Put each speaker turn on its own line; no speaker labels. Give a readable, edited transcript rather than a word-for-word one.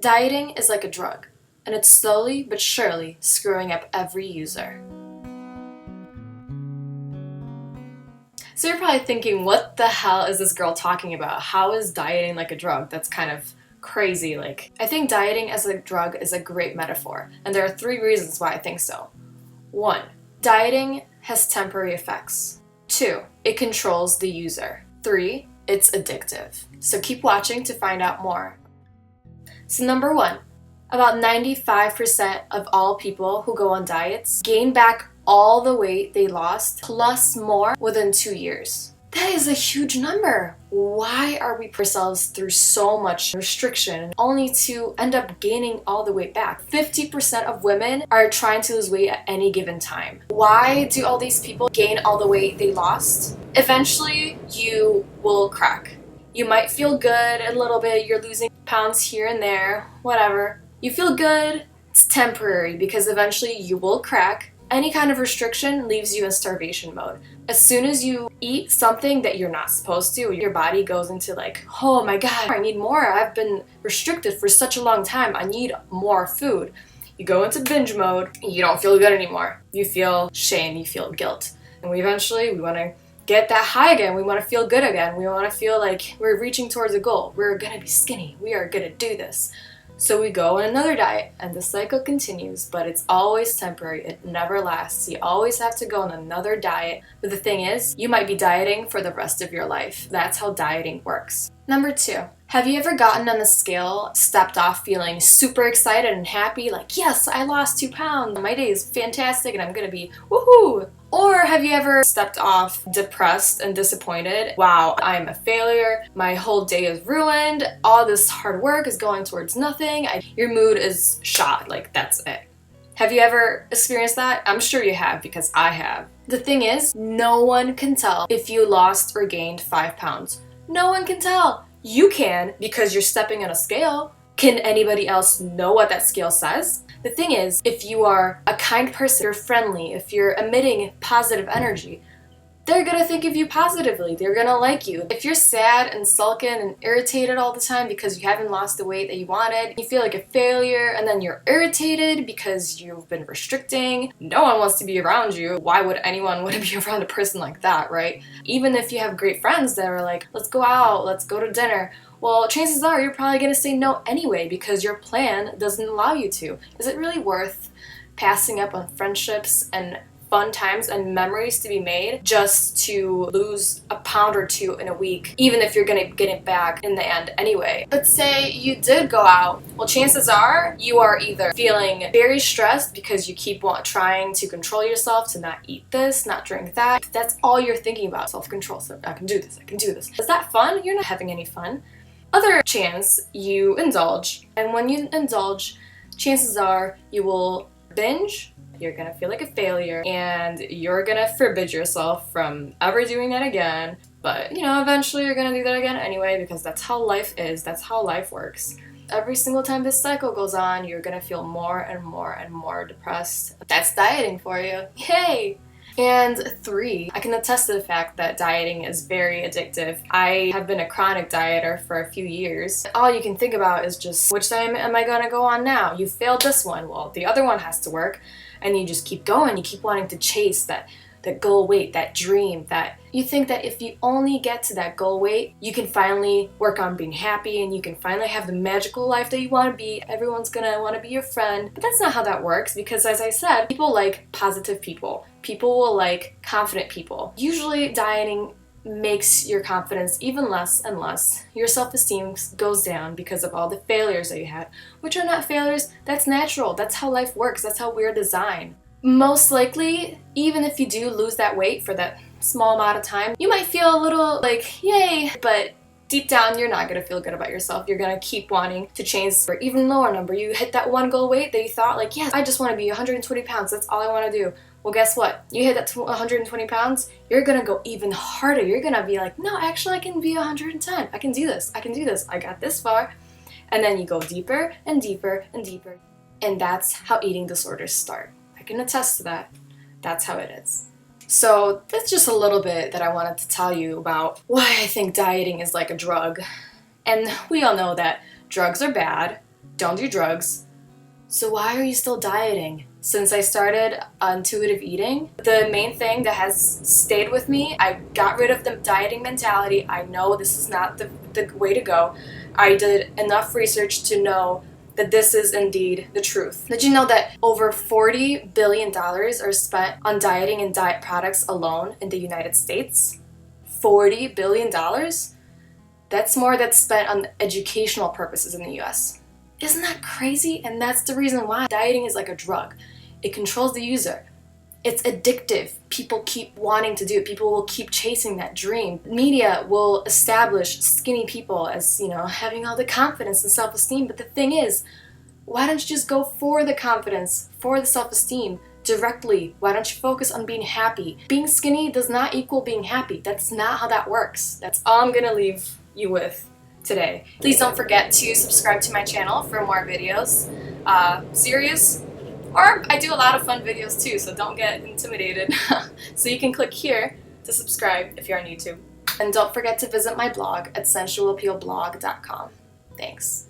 Dieting is like a drug, and it's slowly but surely screwing up every user. So you're probably thinking, what the hell is this girl talking about? How is dieting like a drug? That's kind of crazy. I think dieting as a drug is a great metaphor, and there are 3 reasons why I think so. 1. Dieting has temporary effects. 2. It controls the user. 3. It's addictive. So keep watching to find out more. So number 1, about 95% of all people who go on diets gain back all the weight they lost plus more within 2 years. That is a huge number. Why are we putting ourselves through so much restriction only to end up gaining all the weight back? 50% of women are trying to lose weight at any given time. Why do all these people gain all the weight they lost? Eventually, you will crack. You might feel good a little bit, you're losing pounds here and there, whatever. You feel good, it's temporary because eventually you will crack. Any kind of restriction leaves you in starvation mode. As soon as you eat something that you're not supposed to, your body goes into oh my god, I need more. I've been restricted for such a long time. I need more food. You go into binge mode, you don't feel good anymore. You feel shame, you feel guilt. And we want to get that high again. We want to feel good again. We want to feel like we're reaching towards a goal. We're going to be skinny. We are going to do this. So we go on another diet and the cycle continues, but it's always temporary. It never lasts. You always have to go on another diet. But the thing is, you might be dieting for the rest of your life. That's how dieting works. Number 2, have you ever gotten on the scale, stepped off feeling super excited and happy, yes, I lost 2 pounds. My day is fantastic and I'm going to be woohoo. Or have you ever stepped off depressed and disappointed? Wow, I'm a failure. My whole day is ruined. All this hard work is going towards nothing. Your mood is shot. That's it. Have you ever experienced that? I'm sure you have because I have. The thing is, no one can tell if you lost or gained 5 pounds. No one can tell. You can because you're stepping on a scale. Can anybody else know what that scale says? The thing is, if you are a kind person, you're friendly, if you're emitting positive energy, they're gonna think of you positively. They're gonna like you. If you're sad and sulking and irritated all the time because you haven't lost the weight that you wanted, you feel like a failure, and then you're irritated because you've been restricting, no one wants to be around you. Why would anyone want to be around a person like that, right? Even if you have great friends that are like, let's go out, let's go to dinner, well, chances are you're probably going to say no anyway because your plan doesn't allow you to. Is it really worth passing up on friendships and fun times and memories to be made just to lose a pound or 2 in a week, even if you're going to get it back in the end anyway? But say you did go out, well, chances are you are either feeling very stressed because you keep trying to control yourself to not eat this, not drink that. That's all you're thinking about, self-control. So I can do this, I can do this. Is that fun? You're not having any fun. Other chance, you indulge, and when you indulge, chances are you will binge, you're gonna feel like a failure, and you're gonna forbid yourself from ever doing that again, but eventually you're gonna do that again anyway because that's how life is, that's how life works. Every single time this cycle goes on, you're gonna feel more and more and more depressed. That's dieting for you. Yay! And 3, I can attest to the fact that dieting is very addictive. I have been a chronic dieter for a few years. All you can think about is just, which time am I gonna go on now? You failed this one, well, the other one has to work. And you just keep going, you keep wanting to chase that goal weight, that dream, that you think that if you only get to that goal weight, you can finally work on being happy and you can finally have the magical life that you want to be. Everyone's gonna want to be your friend. But that's not how that works because, as I said, people like positive people. People will like confident people. Usually dieting makes your confidence even less and less. Your self-esteem goes down because of all the failures that you had, which are not failures. That's natural. That's how life works. That's how we're designed. Most likely, even if you do lose that weight for that small amount of time, you might feel a little yay, but deep down, you're not going to feel good about yourself. You're going to keep wanting to change for even lower number. You hit that one goal weight that you thought yes, I just want to be 120 pounds. That's all I want to do. Well, guess what? You hit that 120 pounds, you're going to go even harder. You're going to be like, no, actually, I can be 110. I can do this. I can do this. I got this far. And then you go deeper and deeper and deeper. And that's how eating disorders start. I can attest to that. That's how it is. So that's just a little bit that I wanted to tell you about why I think dieting is like a drug. And we all know that drugs are bad. don't do drugs. So why are you still dieting? Since I started intuitive eating, the main thing that has stayed with me, I got rid of the dieting mentality. I know this is not the way to go. I did enough research to know that this is indeed the truth. Did you know that over $40 billion are spent on dieting and diet products alone in the United States? $40 billion? That's more that's spent on educational purposes in the US. Isn't that crazy? And that's the reason why dieting is like a drug. It controls the user. It's addictive. People keep wanting to do it. People will keep chasing that dream. Media will establish skinny people as, having all the confidence and self-esteem. But the thing is, why don't you just go for the confidence, for the self-esteem directly? Why don't you focus on being happy? Being skinny does not equal being happy. That's not how that works. That's all I'm gonna leave you with today. Please don't forget to subscribe to my channel for more videos. Serious, or I do a lot of fun videos too, so don't get intimidated. So you can click here to subscribe if you're on YouTube. And don't forget to visit my blog at sensualappealblog.com. Thanks.